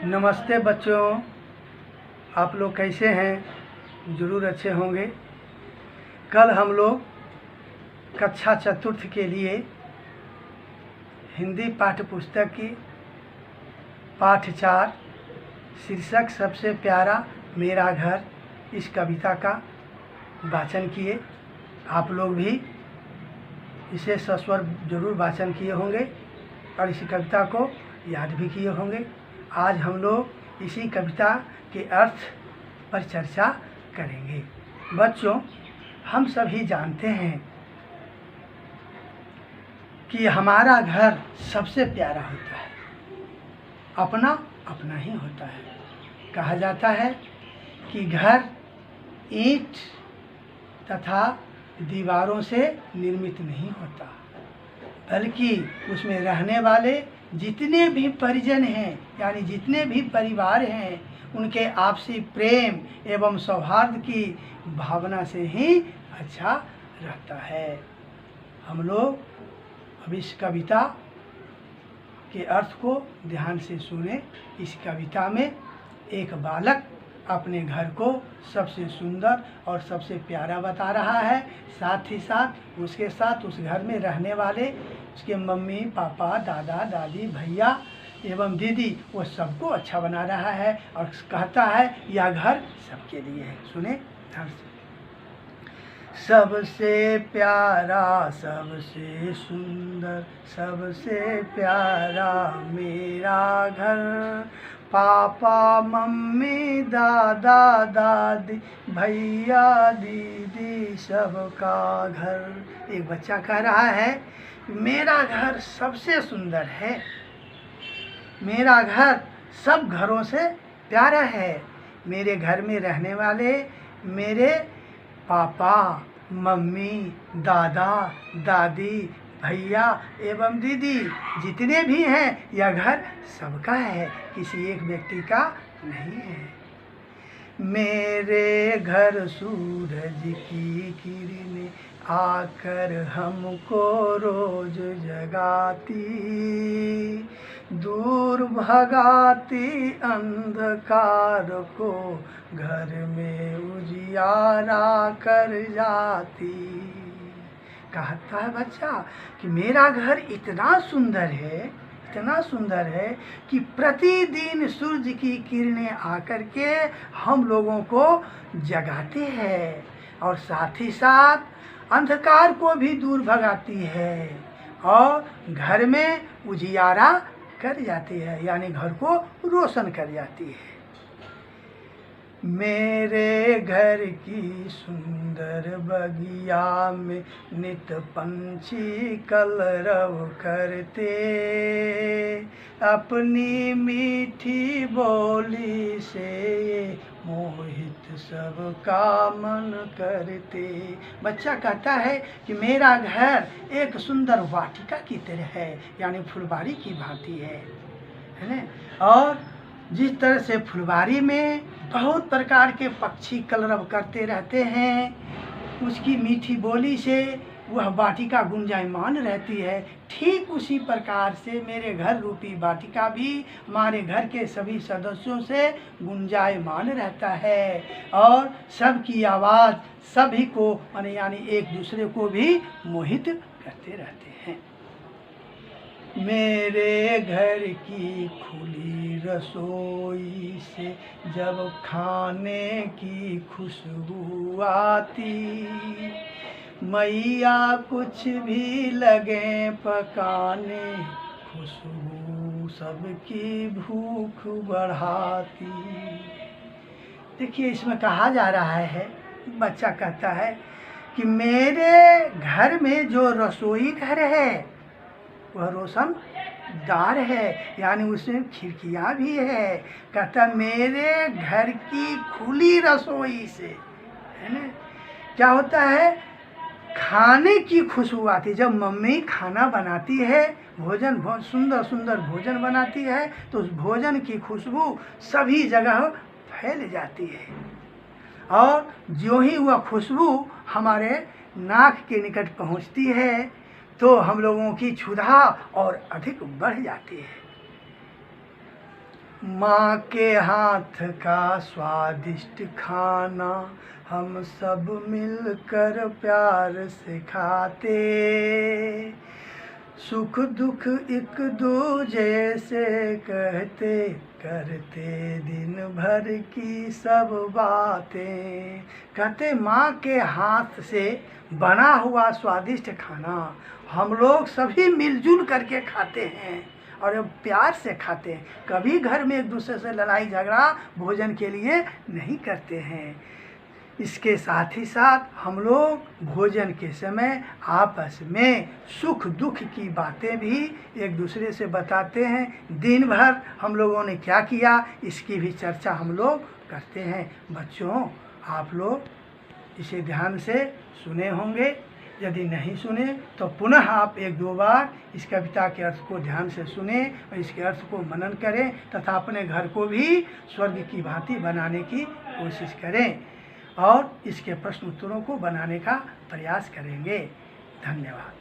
नमस्ते बच्चों, आप लोग कैसे हैं? ज़रूर अच्छे होंगे। कल हम लोग कक्षा चतुर्थ के लिए हिंदी पाठ्य पुस्तक की पाठ 4 शीर्षक सबसे प्यारा मेरा घर इस कविता का वाचन किए। आप लोग भी इसे सस्वर जरूर वाचन किए होंगे और इस कविता को याद भी किए होंगे। आज हम लोग इसी कविता के अर्थ पर चर्चा करेंगे। बच्चों, हम सभी जानते हैं कि हमारा घर सबसे प्यारा होता है, अपना अपना ही होता है। कहा जाता है कि घर ईंट तथा दीवारों से निर्मित नहीं होता, बल्कि उसमें रहने वाले जितने भी परिजन हैं, यानी जितने भी परिवार हैं, उनके आपसी प्रेम एवं सौहार्द की भावना से ही अच्छा रहता है। हम लोग अब इस कविता के अर्थ को ध्यान से सुने। इस कविता में एक बालक अपने घर को सबसे सुंदर और सबसे प्यारा बता रहा है। साथ ही साथ उसके साथ उस घर में रहने वाले उसके मम्मी पापा, दादा दादी, भैया एवं दीदी, वो सबको अच्छा बना रहा है और कहता है यह घर सबके लिए है। सुने ध्यान से। सबसे प्यारा, सबसे सुंदर, सबसे प्यारा मेरा घर, पापा मम्मी दादा दादी, भैया दीदी सबका घर। एक बच्चा कह रहा है मेरा घर सबसे सुंदर है, मेरा घर सब घरों से प्यारा है। मेरे घर में रहने वाले मेरे पापा मम्मी दादा दादी, भैया एवं दीदी जितने भी हैं, यह घर सबका है, किसी एक व्यक्ति का नहीं है। मेरे घर सूरज की किरणें आकर हमको रोज जगाती, दूर भगाती अंधकार को घर में उजियारा कर जाती। कहता है बच्चा कि मेरा घर इतना सुंदर है, इतना सुंदर है कि प्रतिदिन सूरज की किरणें आकर के हम लोगों को जगाते हैं और साथ ही साथ अंधकार को भी दूर भगाती है और घर में उजियारा कर जाती है, यानी घर को रोशन कर जाती है। मेरे घर की सुंदर बगिया में नित पंछी कलरव करते, अपनी मीठी बोली से मोहित सबका मन करते। बच्चा कहता है कि मेरा घर एक सुंदर वाटिका की तरह है, यानी फुलवारी की भांति है ना। और जिस तरह से फुलवारी में बहुत प्रकार के पक्षी कलरव करते रहते हैं, उसकी मीठी बोली से वह वाटिका गुंजायमान रहती है, ठीक उसी प्रकार से मेरे घर रूपी वाटिका भी हमारे घर के सभी सदस्यों से गुंजायमान रहता है और सबकी आवाज़ सभी को यानी एक दूसरे को भी मोहित करते रहते हैं। मेरे घर की खुली रसोई से जब खाने की खुशबू आती, मैया कुछ भी लगे पकाने, खुशबू सबकी भूख बढ़ाती। देखिए, इसमें कहा जा रहा है, बच्चा कहता है कि मेरे घर में जो रसोई घर है वह रोशनदार है, यानी उसमें खिड़कियाँ भी है। कहता मेरे घर की खुली रसोई से, है ना, क्या होता है, खाने की खुशबू आती। जब मम्मी खाना बनाती है, भोजन बहुत सुंदर सुंदर भोजन बनाती है, तो उस भोजन की खुशबू सभी जगह फैल जाती है और जो ही वह खुशबू हमारे नाक के निकट पहुंचती है तो हम लोगों की क्षुधा और अधिक बढ़ जाती है। माँ के हाथ का स्वादिष्ट खाना हम सब मिलकर प्यार से खाते, सुख दुख एक दूजे से कहते, करते दिन भर की सब बातें। कहते माँ के हाथ से बना हुआ स्वादिष्ट खाना हम लोग सभी मिलजुल करके खाते हैं और प्यार से खाते हैं। कभी घर में एक दूसरे से लड़ाई झगड़ा भोजन के लिए नहीं करते हैं। इसके साथ ही साथ हम लोग भोजन के समय आपस में सुख दुख की बातें भी एक दूसरे से बताते हैं। दिन भर हम लोगों ने क्या किया इसकी भी चर्चा हम लोग करते हैं। बच्चों, आप लोग इसे ध्यान से सुने होंगे, यदि नहीं सुने तो पुनः आप एक दो बार इस कविता के अर्थ को ध्यान से सुने और इसके अर्थ को मनन करें तथा अपने घर को भी स्वर्ग की भांति बनाने की कोशिश करें और इसके प्रश्न उत्तरों को बनाने का प्रयास करेंगे। धन्यवाद।